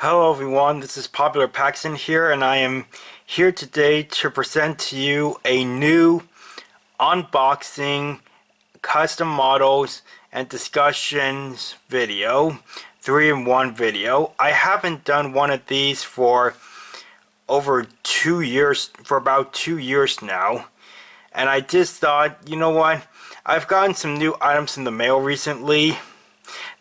Hello everyone, this is Popular Paxton here, and I am here today to present to you a new unboxing, custom models, and discussions video, 3-in-1 video. I haven't done one of these for over 2 years, for about 2 years now, and I just thought, you know what, I've gotten some new items in the mail recently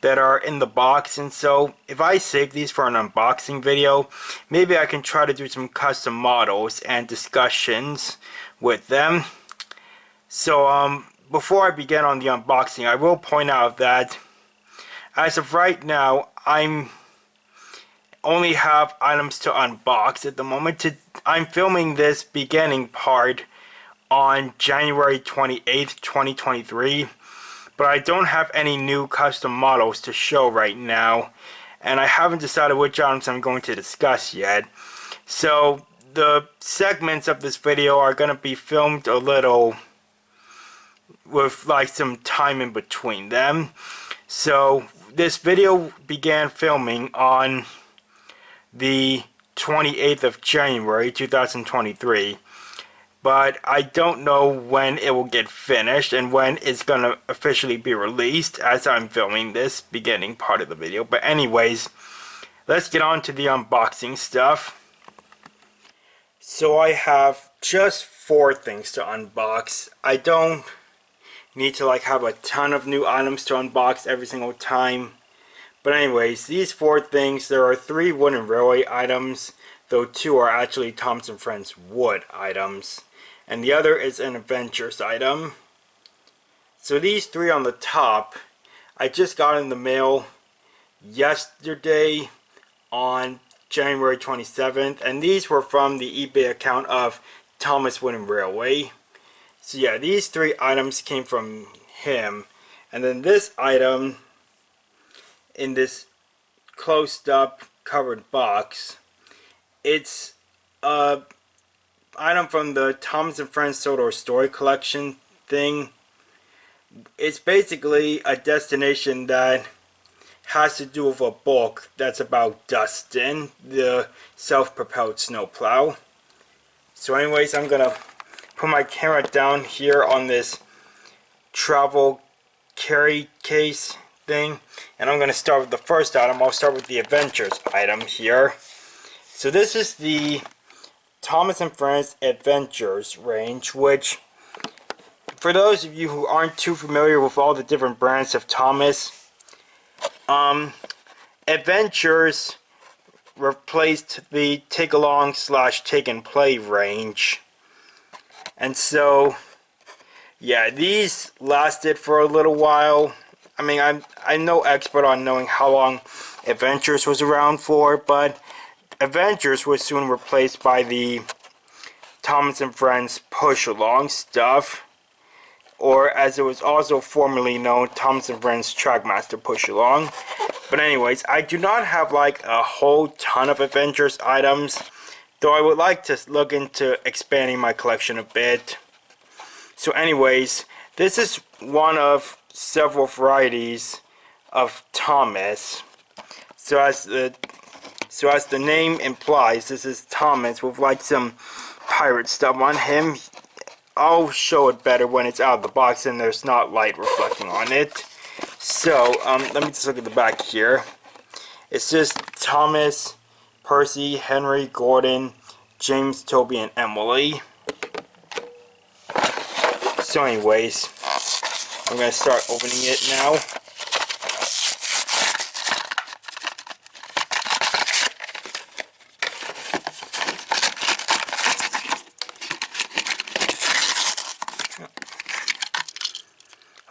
that are in the box, and so if I save these for an unboxing video, maybe I can try to do some custom models and discussions with them. So before I begin on the unboxing, I will point out that as of right now, I'm only have items to unbox at the moment. I'm filming this beginning part on January 28th, 2023. But I don't have any new custom models to show right now, and I haven't decided which items I'm going to discuss yet. So the segments of this video are going to be filmed a little with like some time in between them. So this video began filming on the 28th of January 2023. But I don't know when it will get finished and when it's going to officially be released as I'm filming this beginning part of the video. But anyways, let's get on to the unboxing stuff. So I have just 4 things to unbox. I don't need to have a ton of new items to unbox every single time. But anyways, these 4 things, there are 3 wooden railway items, though 2 are actually Thomas & Friends wood items. And the other is an Adventures item. So these 3 on the top, I just got in the mail yesterday on January 27th. And these were from the eBay account of Thomas Wooden Railway. So yeah, these 3 items came from him. And then this item in this closed up covered box, it's item from the Thomas & Friends Sodor Story Collection thing. It's basically a destination that has to do with a book that's about Dustin, the self-propelled snowplow. So anyways, I'm gonna put my camera down here on this travel carry case thing, and I'm gonna start with the first item. I'll start with the Adventures item here. So this is the Thomas & Friends Adventures range, which, for those of you who aren't too familiar with all the different brands of Thomas, Adventures replaced the take-along / take-and-play range. And so, yeah, these lasted for a little while. I mean, I'm no expert on knowing how long Adventures was around for, but Adventures was soon replaced by the Thomas & Friends push-along stuff, or as it was also formerly known, Thomas & Friends Trackmaster push-along. But anyways, I do not have a whole ton of Adventures items, though I would like to look into expanding my collection a bit. So anyways, this is one of several varieties of Thomas. So as the name implies, this is Thomas with some pirate stuff on him. I'll show it better when it's out of the box and there's not light reflecting on it. So let me just look at the back here. It's just Thomas, Percy, Henry, Gordon, James, Toby, and Emily. So anyways, I'm going to start opening it now.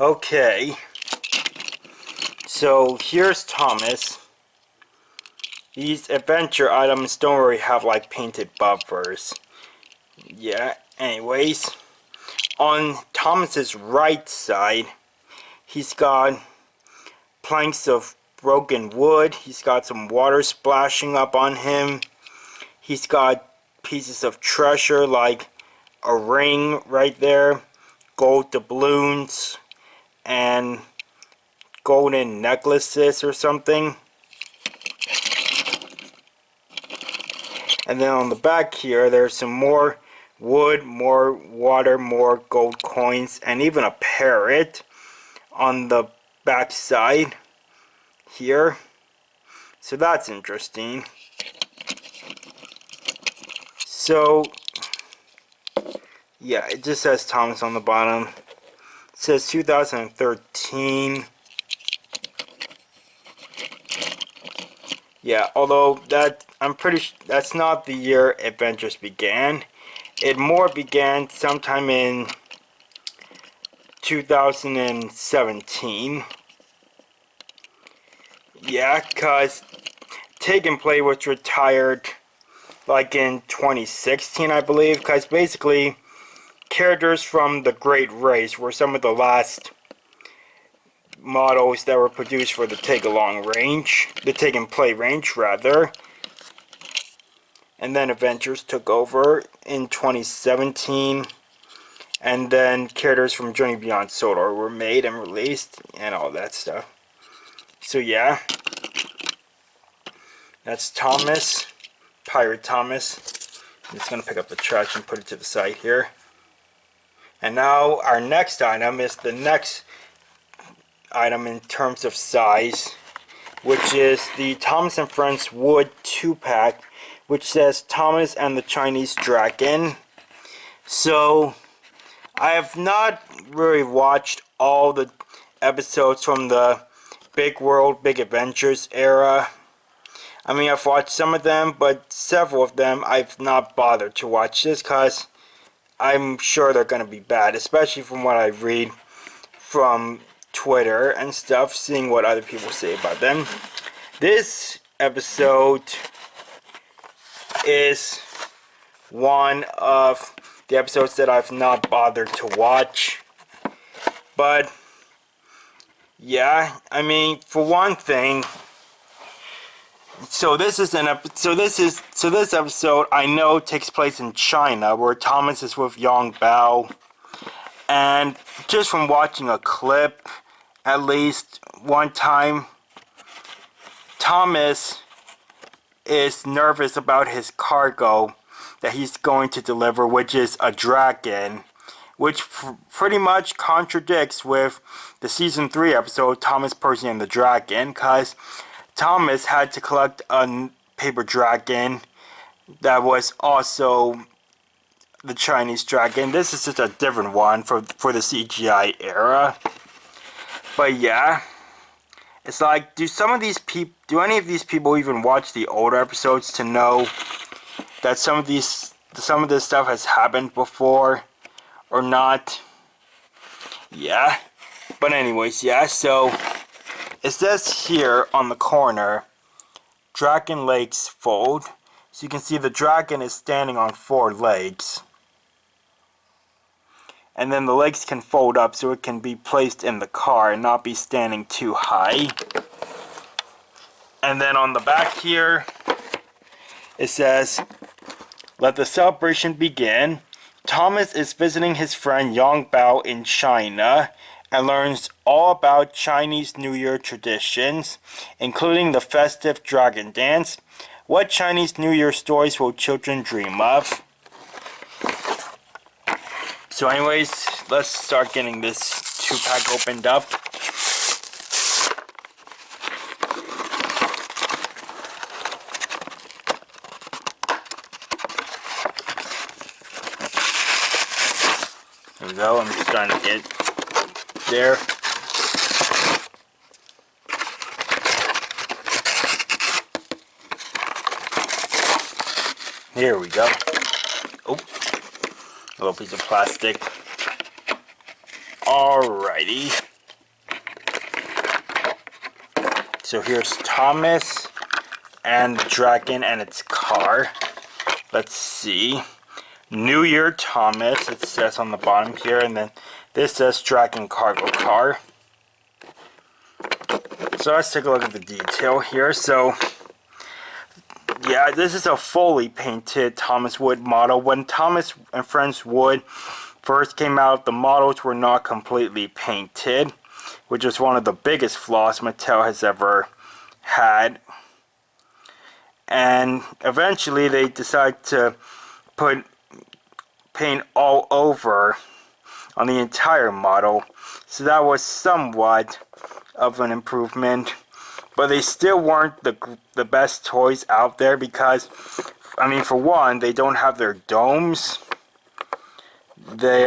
Okay, so here's Thomas. These adventure items don't really have painted bumpers. Yeah, anyways, on Thomas's right side, he's got planks of broken wood. He's got some water splashing up on him. He's got pieces of treasure like a ring right there, gold doubloons, and golden necklaces or something. And then on the back here, there's some more wood, more water, more gold coins, and even a parrot on the back side here. So that's interesting. So yeah, it just says Thomas on the bottom. It says 2013. Yeah, although I'm pretty sure that's not the year Adventures began. It more began sometime in 2017. Yeah, cause Take and Play was retired like in 2016, I believe. Cause basically, characters from the Great Race were some of the last models that were produced for the Take Along range, the Take and Play range rather. And then Adventures took over in 2017. And then characters from Journey Beyond Solar were made and released and all that stuff. So yeah, that's Thomas, Pirate Thomas. I'm just going to pick up the trash and put it to the side here. And now our next item is the next item in terms of size, which is the Thomas and Friends Wood 2-pack, which says Thomas and the Chinese Dragon. So I have not really watched all the episodes from the Big World, Big Adventures era. I mean, I've watched some of them, but several of them I've not bothered to watch just because I'm sure they're going to be bad, especially from what I read from Twitter and stuff, seeing what other people say about them. This episode is one of the episodes that I've not bothered to watch. But yeah, I mean, for one thing, this episode I know takes place in China, where Thomas is with Yang Bao, and just from watching a clip, at least one time, Thomas is nervous about his cargo that he's going to deliver, which is a dragon, which pretty much contradicts with the season 3 episode Thomas, Percy, and the Dragon, because Thomas had to collect a paper dragon that was also the Chinese dragon. This is just a different one for the CGI era. But yeah, it's like, do any of these people even watch the older episodes to know that some of this stuff has happened before or not? Yeah. But anyways, yeah, so it says here on the corner, Dragon Legs Fold. So you can see the dragon is standing on 4 legs. And then the legs can fold up so it can be placed in the car and not be standing too high. And then on the back here, it says, "Let the celebration begin. Thomas is visiting his friend Yang Bao in China and learns all about Chinese New Year traditions, including the festive dragon dance. What Chinese New Year stories will children dream of?" So anyways, let's start getting this 2-pack opened up. There we go, I'm just starting to get there. Here we go. Oh, a little piece of plastic. Alrighty. So here's Thomas and the dragon and its car. Let's see. New Year Thomas, it says on the bottom here, and then this says Dragon Cargo Car. So let's take a look at the detail here. So yeah, this is a fully painted Thomas Wood model. When Thomas and Friends Wood first came out, the models were not completely painted, which is one of the biggest flaws Mattel has ever had. and eventually they decide to put paint all over on the entire model, so that was somewhat of an improvement, but they still weren't the best toys out there because, I mean, for one, they don't have their domes. They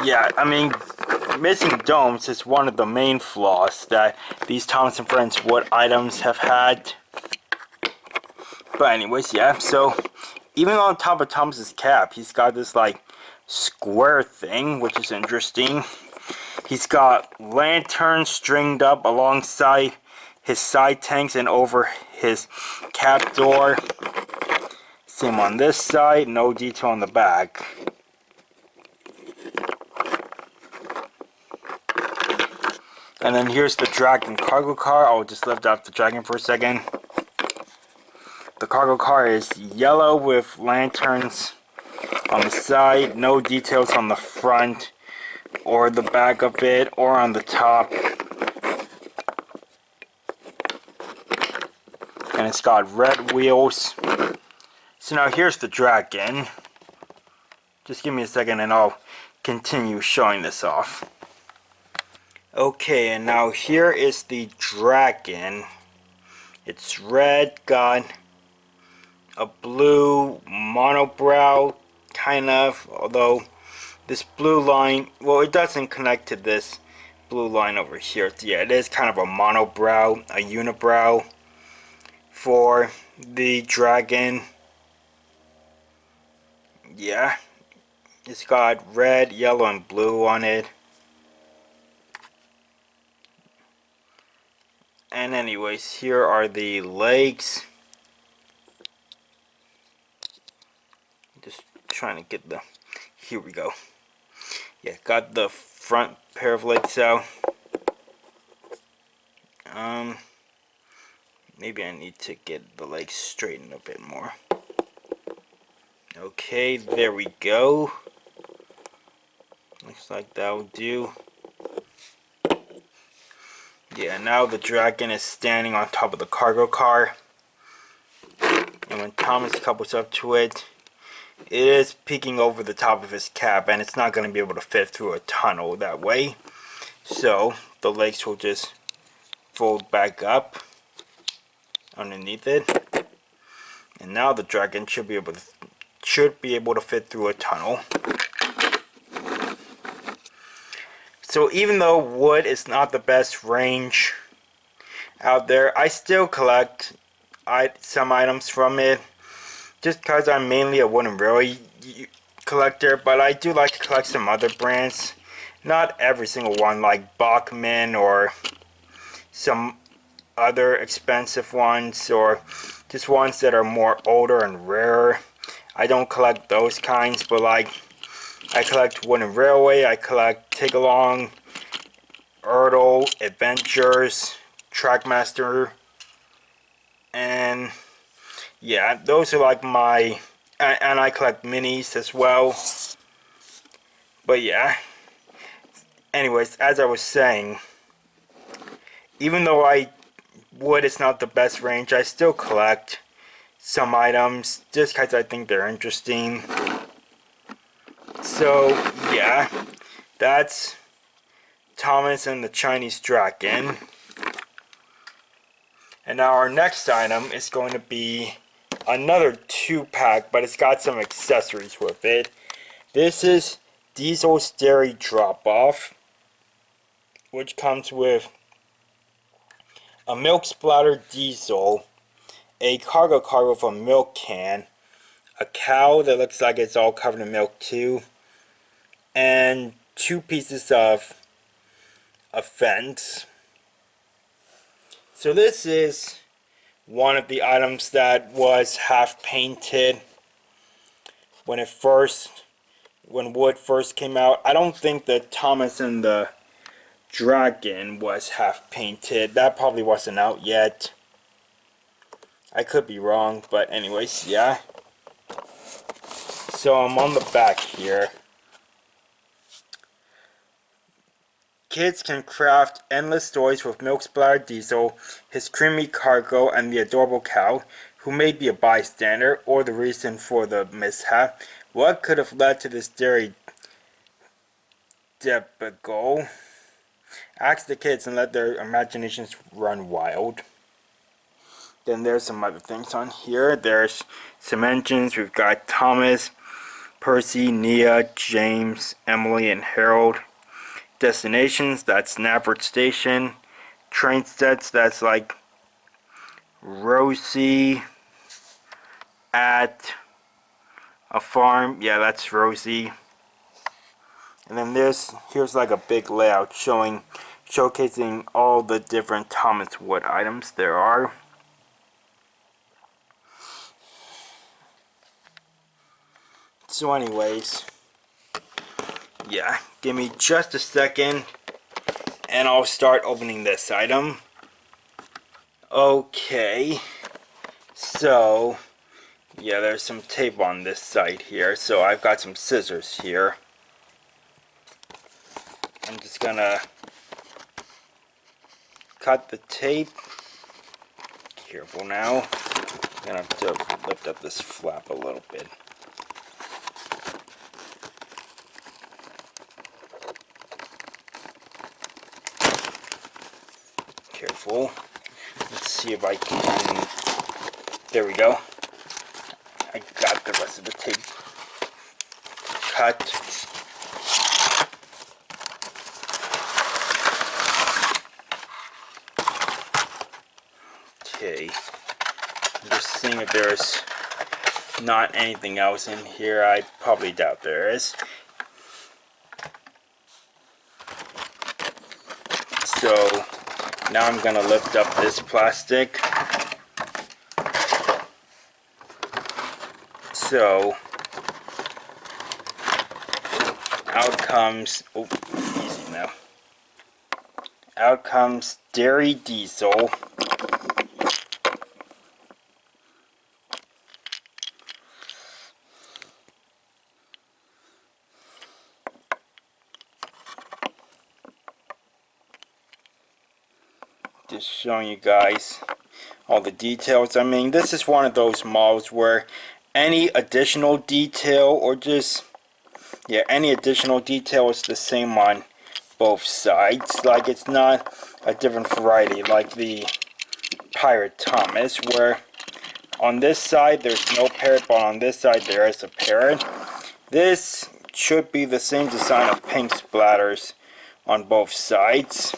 yeah, I mean, missing domes is one of the main flaws that these Thomas and Friends Wood items have had. But anyways, yeah, so even on top of Thomas's cap, he's got this like square thing, which is interesting. He's got lanterns stringed up alongside his side tanks and over his cap door. Same on this side, no detail on the back. And then here's the Dragon cargo car. I'll just lift up the Dragon for a second. The cargo car is yellow with lanterns on the side, no details on the front or the back of it or on the top. And it's got red wheels. So now here's the Dragon. Just give me a second and I'll continue showing this off. Okay, and now here is the Dragon. It's red, got a blue monobrow, kind of, although this blue line, well, it doesn't connect to this blue line over here. Yeah, it is kind of a monobrow, a unibrow for the Dragon. Yeah, it's got red, yellow, and blue on it. And anyways, here are the legs. Just trying to get the, here we go. Yeah, got the front pair of legs out. Maybe I need to get the legs straightened a bit more. Okay, there we go. Looks like that will do. Yeah, now the Dragon is standing on top of the cargo car. And when Thomas couples up to it, it is peeking over the top of his cap, and it's not going to be able to fit through a tunnel that way. So the legs will just fold back up underneath it. And now the Dragon should be able to fit through a tunnel. So even though wood is not the best range out there, I still collect some items from it. Just because I'm mainly a wooden railway collector, but I do like to collect some other brands. Not every single one, like Bachman or some other expensive ones, or just ones that are more older and rarer. I don't collect those kinds, but like I collect Wooden Railway, I collect Take Along, Ertl, Adventures, Trackmaster, and yeah, those are like my, and I collect minis as well. But yeah, anyways, as I was saying, even though wood is not the best range, I still collect some items just because I think they're interesting. So yeah, that's Thomas and the Chinese Dragon. And now our next item is going to be another 2-pack, but it's got some accessories with it. This is Diesel's Dairy Drop-Off, which comes with a milk splatter diesel, a cargo car with a milk can, a cow that looks like it's all covered in milk too, and 2 pieces of a fence. So this is one of the items that was half painted when wood first came out. I don't think the Thomas and the Dragon was half painted. That probably wasn't out yet. I could be wrong, but anyways, yeah. So I'm on the back here. kids can craft endless stories with milk splattered diesel, his creamy cargo, and the adorable cow, who may be a bystander or the reason for the mishap. What could have led to this dairy debacle? Ask the kids and let their imaginations run wild. Then there's some other things on here. There's some engines. We've got Thomas, Percy, Nia, James, Emily, and Harold. Destinations, that's Nafford Station. Train sets, that's like Rosie at a farm. Yeah, that's Rosie. And then here's like a big layout showcasing all the different Thomas Wood items there are. So anyways, yeah, give me just a second and I'll start opening this item. Okay, so yeah, there's some tape on this side here, so I've got some scissors here. I'm just gonna cut the tape. Careful now. I'm gonna have to lift up this flap a little bit. Careful. Let's see if I can. There we go. I got the rest of the tape cut. Okay. I'm just seeing if there's not anything else in here. I probably doubt there is. So now I'm gonna lift up this plastic. So out comes, oh, easy now. Out comes dairy diesel. Just showing you guys all the details. I mean, this is one of those models where any additional detail or just, yeah, any additional detail is the same on both sides. Like, it's not a different variety like the Pirate Thomas, where on this side there's no parrot, but on this side there is a parrot. This should be the same design of pink splatters on both sides.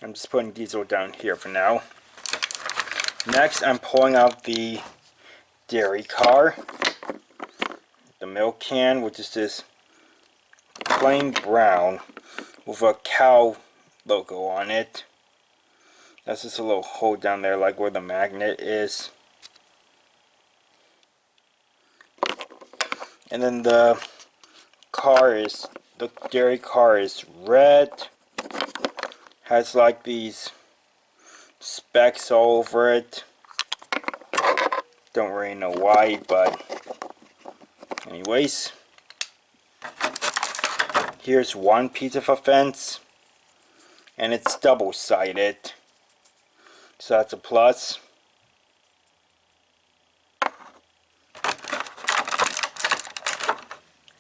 I'm just putting diesel down here for now. Next, I'm pulling out the dairy car, the milk can, which is this plain brown with a cow logo on it. That's just a little hole down there, like where the magnet is. And then the dairy car is red. Has like these specks all over it. Don't really know why, but anyways. Here's one piece of a fence, and it's double-sided, so that's a plus.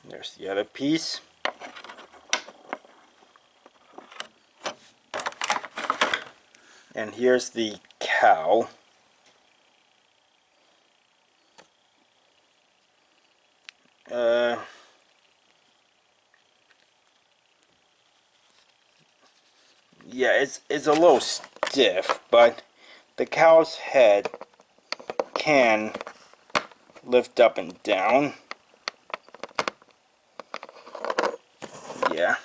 There's the other piece. And here's the cow. Yeah, it's a little stiff, but the cow's head can lift up and down. Yeah.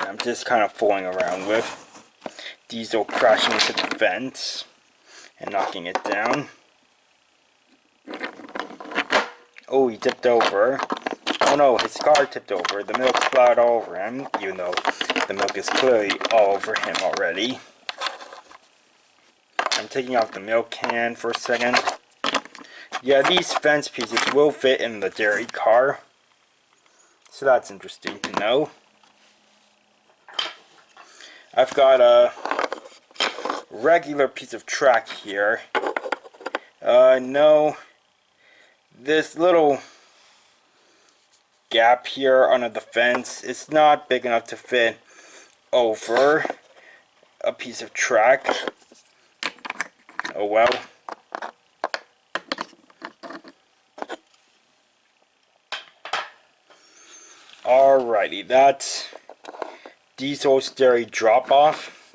I'm just kind of fooling around with diesel crashing into the fence and knocking it down. Oh, he tipped over. Oh no, his car tipped over. The milk splattered all over him, even though the milk is clearly all over him already. I'm taking off the milk can for a second. Yeah, these fence pieces will fit in the dairy car. So that's interesting to know. I've got a regular piece of track here. No, this little gap here under the fence is not big enough to fit over a piece of track. Oh well. Alrighty, that's diesel's dairy drop off.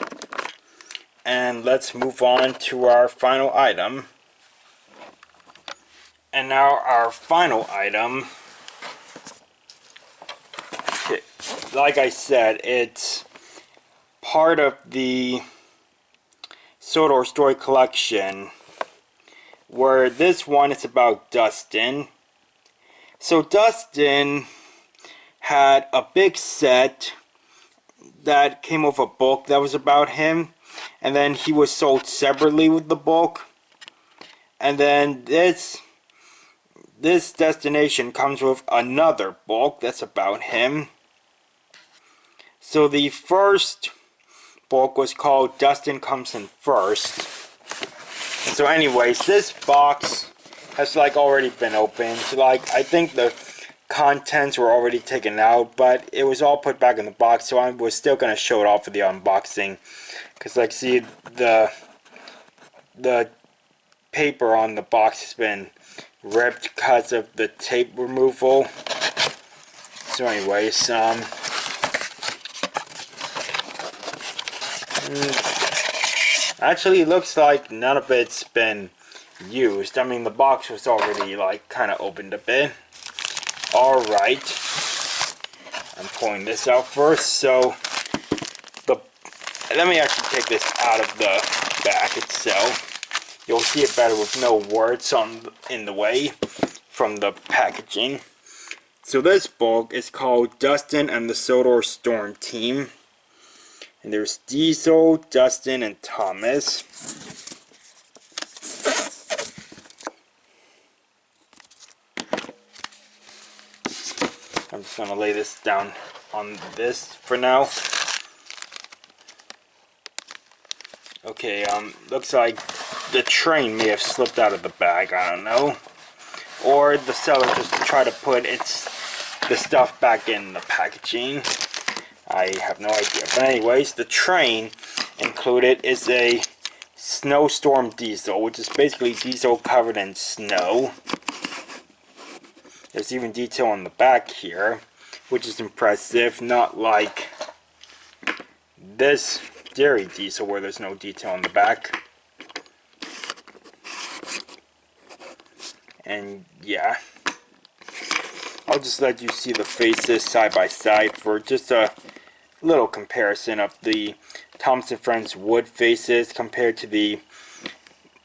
And let's move on to our final item. And now our final item, like I said, it's part of the Sodor Story collection, where this one is about Dustin. So Dustin had a big set that came with a book that was about him, and then he was sold separately with the book. And then this destination comes with another book that's about him. So the first book was called Dustin Comes in First. And so anyways, this box has like already been opened. So like I think the contents were already taken out, but it was all put back in the box, so I was still gonna show it off for the unboxing. Cause like see the paper on the box has been ripped because of the tape removal. So anyways, actually it looks like none of it's been used. I mean, the box was already like kind of opened a bit. Alright, I'm pulling this out first. So let me actually take this out of the bag itself. You'll see it better with no words in the way from the packaging. So this book is called Dustin and the Sodor Storm Team. And there's Diesel, Dustin, and Thomas. I'm just going to lay this down on this for now. Okay, looks like the train may have slipped out of the bag, I don't know. Or the seller just tried to put the stuff back in the packaging. I have no idea. But anyways, the train included is a snowstorm diesel, which is basically diesel covered in snow. There's even detail on the back here, which is impressive, not like this dairy diesel where there's no detail on the back. And yeah, I'll just let you see the faces side by side for just a little comparison of the Thompson Friends wood faces compared to the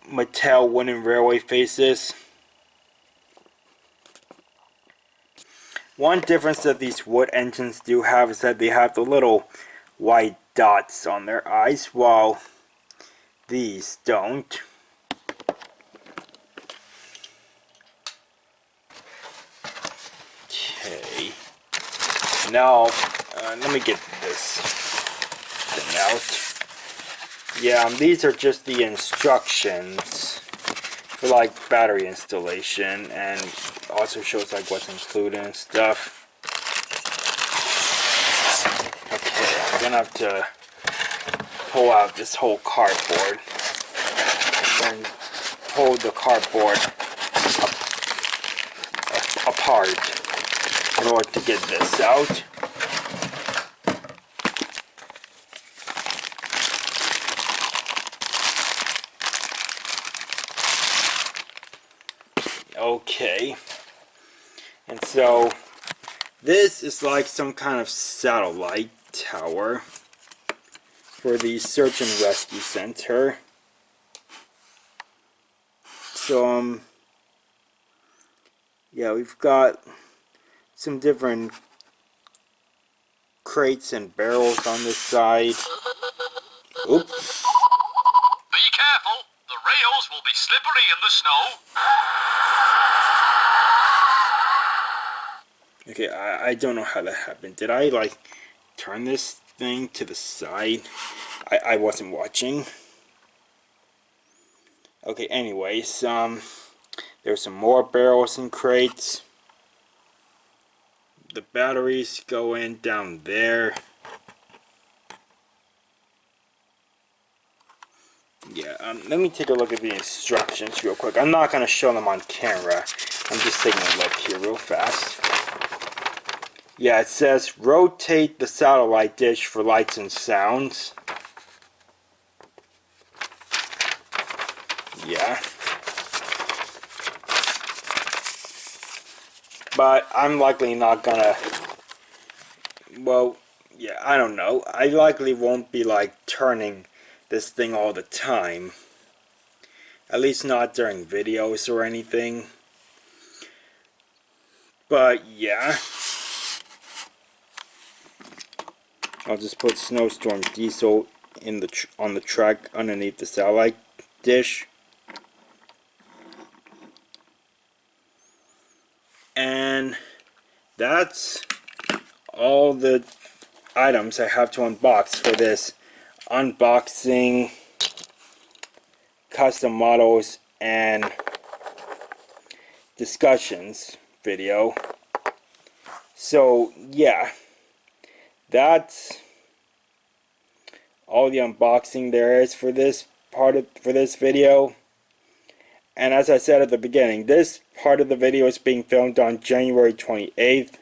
Mattel wooden railway faces. One difference that these wood engines do have is that they have the little white dots on their eyes, while these don't. Okay. Now, let me get this thing out. Yeah, these are just the instructions for like battery installation, and also shows like what's included and stuff. Okay, I'm gonna have to pull out this whole cardboard and pull the cardboard apart in order to get this out. Okay, and so this is like some kind of satellite tower for the search and rescue center. So yeah, we've got some different crates and barrels on this side. Oops. Be careful, the rails will be slippery in the snow. Okay, I don't know how that happened. Did I like turn this thing to the side? I wasn't watching. Okay, anyways, there's some more barrels and crates. The batteries go in down there. Yeah, let me take a look at the instructions real quick. I'm not going to show them on camera. I'm just taking a look here real fast. Yeah, it says rotate the satellite dish for lights and sounds. Yeah. But I'm likely not gonna, well, yeah, I don't know. I likely won't be like turning this thing all the time. At least not during videos or anything. But yeah. I'll just put Snowstorm Diesel in the on the track underneath the satellite dish. And that's all the items I have to unbox for this unboxing, custom models, and discussions video. So yeah, that's all the unboxing there is for this for this video. And as I said at the beginning, this part of the video is being filmed on January 28th.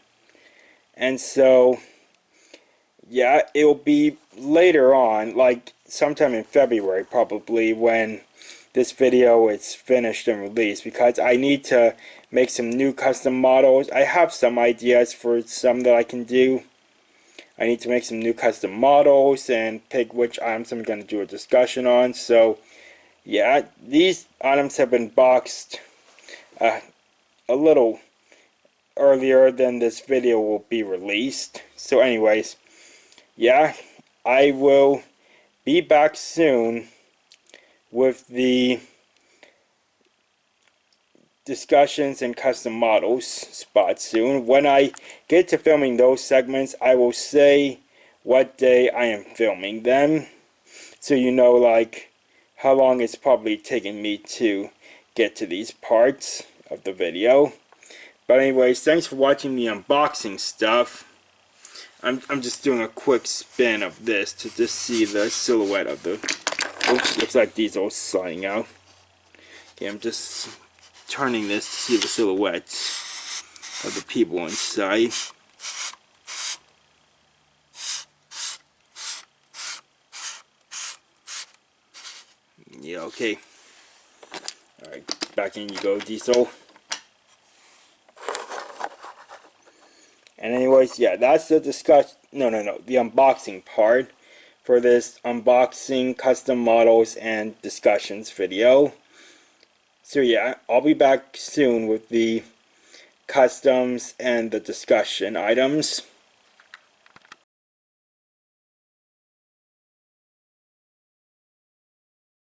And so, yeah, it will be later on, like sometime in February probably, when this video is finished and released, because I need to make some new custom models. I have some ideas for some that I can do. I need to make some new custom models and pick which items I'm going to do a discussion on. So yeah, these items have been boxed a little earlier than this video will be released. So anyways, yeah, I will be back soon with the discussions and custom models spot soon. When I get to filming those segments, I will say what day I am filming them, so you know like how long it's probably taking me to get to these parts of the video. But anyways, thanks for watching the unboxing stuff. I'm just doing a quick spin of this to just see the silhouette of the, oops, looks like Diesel sliding out. Okay, I'm just turning this to see the silhouettes of the people inside. Yeah, okay. Alright, back in you go, Diesel. And anyways, yeah, that's the the unboxing part for this unboxing, custom models, and discussions video. So yeah, I'll be back soon with the customs and the discussion items.